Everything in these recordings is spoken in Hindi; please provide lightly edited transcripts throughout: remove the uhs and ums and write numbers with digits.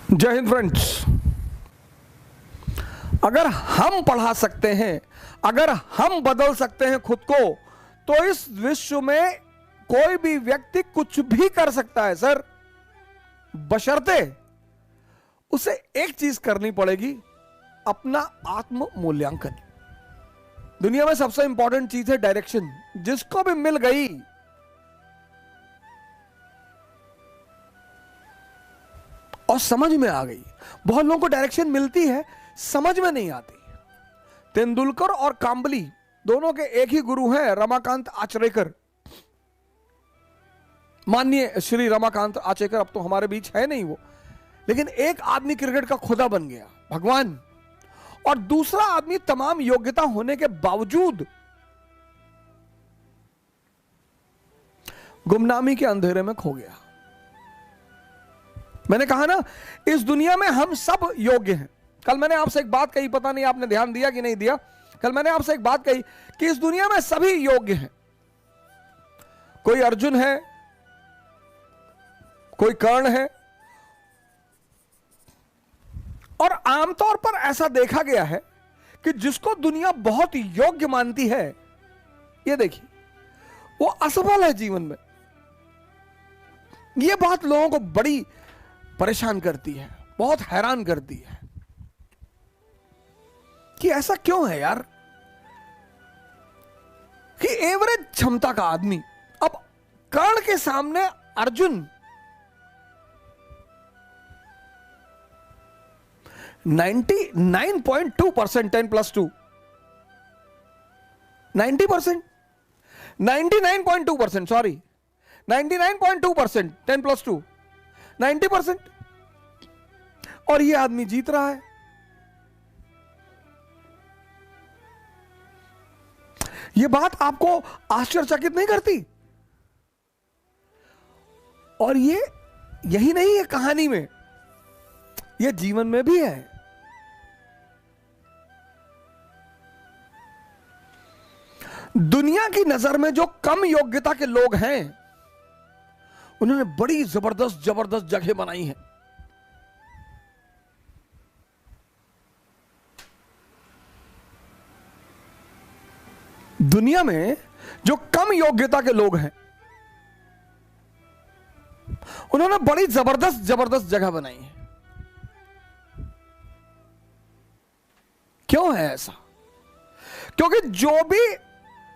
जय हिंद फ्रेंड्स। अगर हम पढ़ा सकते हैं, अगर हम बदल सकते हैं खुद को, तो इस विश्व में कोई भी व्यक्ति कुछ भी कर सकता है सर, बशर्ते उसे एक चीज करनी पड़ेगी, अपना आत्म मूल्यांकन। दुनिया में सबसे इंपॉर्टेंट चीज है डायरेक्शन। जिसको भी मिल गई और समझ में आ गई। बहुत लोगों को डायरेक्शन मिलती है, समझ में नहीं आती। तेंदुलकर और कांबली दोनों के एक ही गुरु हैं, रमाकांत आचरेकर। माननीय श्री रमाकांत आचरेकर अब तो हमारे बीच है नहीं वो, लेकिन एक आदमी क्रिकेट का खुदा बन गया, भगवान, और दूसरा आदमी तमाम योग्यता होने के बावजूद गुमनामी के अंधेरे में खो गया। मैंने कहा ना, इस दुनिया में हम सब योग्य हैं। कल मैंने आपसे एक बात कही, पता नहीं आपने ध्यान दिया कि नहीं दिया। कल मैंने आपसे एक बात कही कि इस दुनिया में सभी योग्य हैं। कोई अर्जुन है, कोई कर्ण है, और आमतौर पर ऐसा देखा गया है कि जिसको दुनिया बहुत योग्य मानती है, ये देखिए, वो असफल है जीवन में। ये बात लोगों को बड़ी परेशान करती है, बहुत हैरान करती है कि ऐसा क्यों है यार, कि एवरेज क्षमता का आदमी, अब कर्ण के सामने अर्जुन 99.2%, 10+2 90%, 99.2%, सॉरी 99.2%, 10+2 90%, और ये आदमी जीत रहा है। ये बात आपको आश्चर्यचकित नहीं करती? और ये यही नहीं है कहानी में, ये जीवन में भी है। दुनिया की नजर में जो कम योग्यता के लोग हैं, उन्होंने बड़ी जबरदस्त जबरदस्त जगह बनाई है। दुनिया में जो कम योग्यता के लोग हैं, उन्होंने बड़ी जबरदस्त जबरदस्त जगह बनाई है। क्यों है ऐसा? क्योंकि जो भी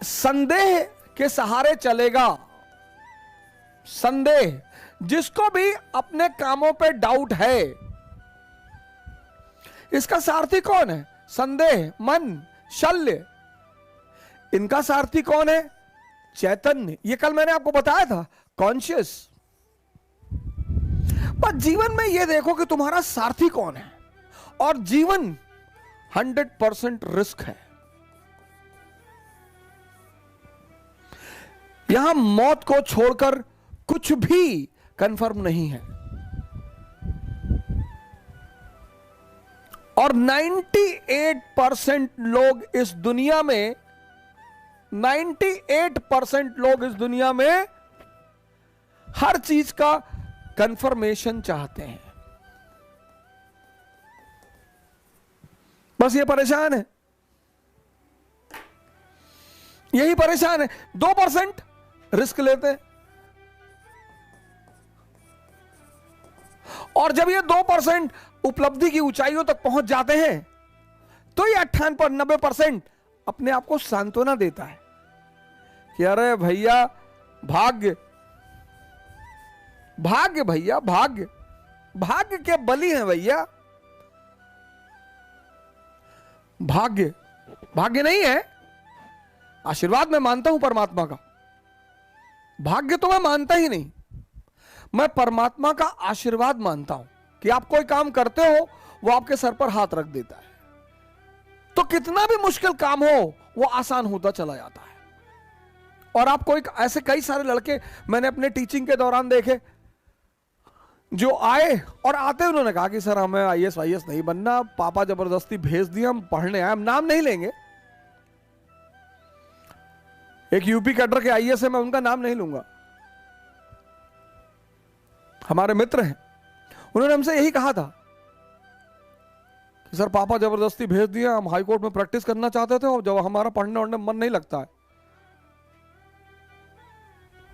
संदेह के सहारे चलेगा, संदेह, जिसको भी अपने कामों पे डाउट है, इसका सारथी कौन है? संदेह, मन, शल्य। इनका सारथी कौन है? चैतन्य। ये कल मैंने आपको बताया था, कॉन्शियस। पर जीवन में ये देखो कि तुम्हारा सारथी कौन है। और जीवन 100% रिस्क है। यहां मौत को छोड़कर कुछ भी कंफर्म नहीं है। और 98% लोग इस दुनिया में, 98% लोग इस दुनिया में हर चीज का कंफर्मेशन चाहते हैं। बस ये परेशान है, यही परेशान है। 2% रिस्क लेते हैं, और जब ये 2% उपलब्धि की ऊंचाइयों तक पहुंच जाते हैं, तो ये 98-90% अपने आप को सांत्वना देता है कि अरे भैया, भाग्य, भाग्य भैया, भाग्य, भाग्य के बलि हैं भैया। भाग्य, भाग्य नहीं है। आशीर्वाद मैं मानता हूं परमात्मा का, भाग्य तो मैं मानता ही नहीं। मैं परमात्मा का आशीर्वाद मानता हूं कि आप कोई काम करते हो, वो आपके सर पर हाथ रख देता है, तो कितना भी मुश्किल काम हो वो आसान होता चला जाता है। और आप कोई, ऐसे कई सारे लड़के मैंने अपने टीचिंग के दौरान देखे, जो आए और आते उन्होंने कहा कि सर हमें आईएएस वाईएएस नहीं बनना, पापा जबरदस्ती भेज दिए, हम पढ़ने आए। हम नाम नहीं लेंगे, एक यूपी कैडर के आईएएस है, मैं उनका नाम नहीं लूंगा, हमारे मित्र हैं। उन्होंने हमसे यही कहा था सर पापा जबरदस्ती भेज दिया, हम हाई कोर्ट में प्रैक्टिस करना चाहते थे और जब हमारा पढ़ने वढ़ने मन नहीं लगता है।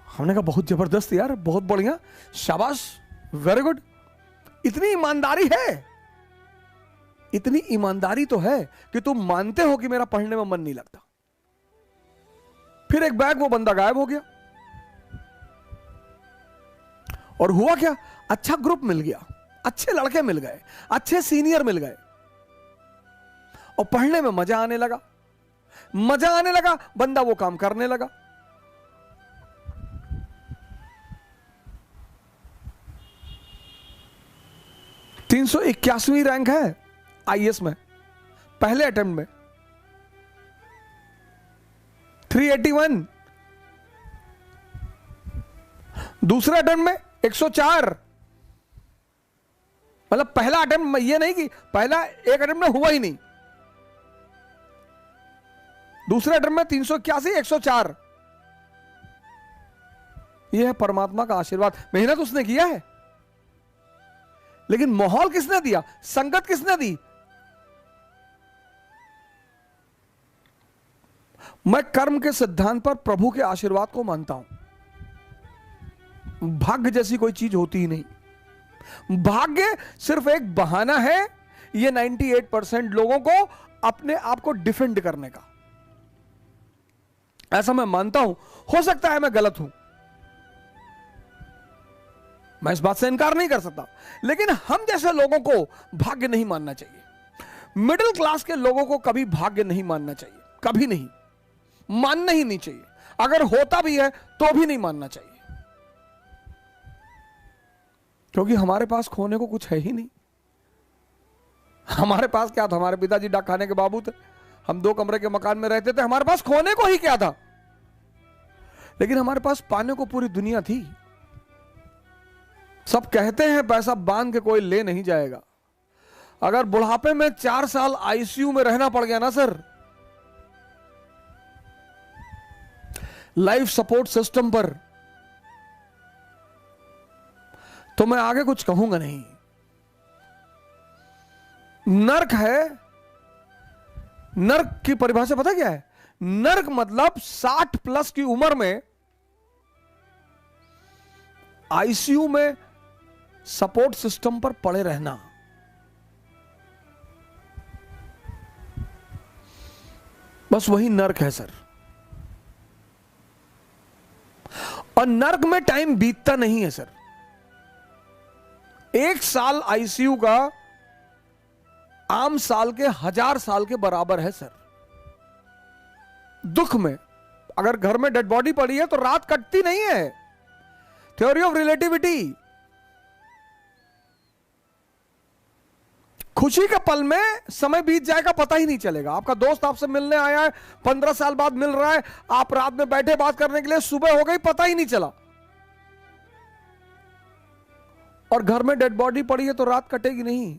हमने कहा बहुत जबरदस्त यार, बहुत बढ़िया, शाबाश, वेरी गुड। इतनी ईमानदारी है, इतनी ईमानदारी तो है कि तुम मानते हो कि मेरा पढ़ने में मन नहीं लगता। फिर एक बैग वो बंदा गायब हो गया। और हुआ क्या, अच्छा ग्रुप मिल गया, अच्छे लड़के मिल गए, अच्छे सीनियर मिल गए और पढ़ने में मजा आने लगा। मजा आने लगा, बंदा वो काम करने लगा। (381वीं रैंक है आईएएस में, पहले अटेम्प्ट में 381, दूसरे अटेम्प्ट में 104। मतलब पहला अटेम्प्ट में, ये नहीं कि पहला एक अटेम्प्ट में हुआ ही नहीं, दूसरे अटेम्प्ट में 381, 104। यह है परमात्मा का आशीर्वाद। मेहनत उसने किया है, लेकिन माहौल किसने दिया, संगत किसने दी? मैं कर्म के सिद्धांत पर प्रभु के आशीर्वाद को मानता हूं। भाग्य जैसी कोई चीज होती ही नहीं। भाग्य सिर्फ एक बहाना है ये 98% लोगों को अपने आप को डिफेंड करने का। ऐसा मैं मानता हूं, हो सकता है मैं गलत हूं, मैं इस बात से इनकार नहीं कर सकता, लेकिन हम जैसे लोगों को भाग्य नहीं मानना चाहिए। मिडिल क्लास के लोगों को कभी भाग्य नहीं मानना चाहिए, कभी नहीं, मानना ही नहीं चाहिए। अगर होता भी है तो भी नहीं मानना चाहिए, क्योंकि हमारे पास खोने को कुछ है ही नहीं। हमारे पास क्या था, हमारे पिताजी डाक खाने के बाबू थे, हम 2 कमरे के मकान में रहते थे, हमारे पास खोने को ही क्या था, लेकिन हमारे पास पाने को पूरी दुनिया थी। सब कहते हैं पैसा बांध के कोई ले नहीं जाएगा। अगर बुढ़ापे में 4 साल आईसीयू में रहना पड़ गया ना सर, लाइफ सपोर्ट सिस्टम पर, तो मैं आगे कुछ कहूंगा नहीं। नर्क है। नर्क की परिभाषा पता क्या है? नर्क मतलब 60+ की उम्र में आईसीयू में सपोर्ट सिस्टम पर पड़े रहना। बस वही नर्क है सर। और नर्क में टाइम बीतता नहीं है सर। 1 साल आईसीयू का आम साल के 1000 साल के बराबर है सर। दुख में अगर घर में डेड बॉडी पड़ी है तो रात कटती नहीं है। Theory of relativity. खुशी के पल में समय बीत जाएगा, पता ही नहीं चलेगा। आपका दोस्त आपसे मिलने आया है, 15 साल बाद मिल रहा है, आप रात में बैठे बात करने के लिए, सुबह हो गई, पता ही नहीं चला। और घर में डेड बॉडी पड़ी है तो रात कटेगी नहीं।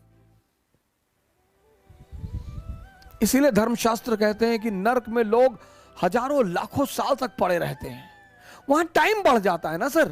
इसीलिए धर्मशास्त्र कहते हैं कि नर्क में लोग हजारों लाखों साल तक पड़े रहते हैं। वहां टाइम बढ़ जाता है ना सर।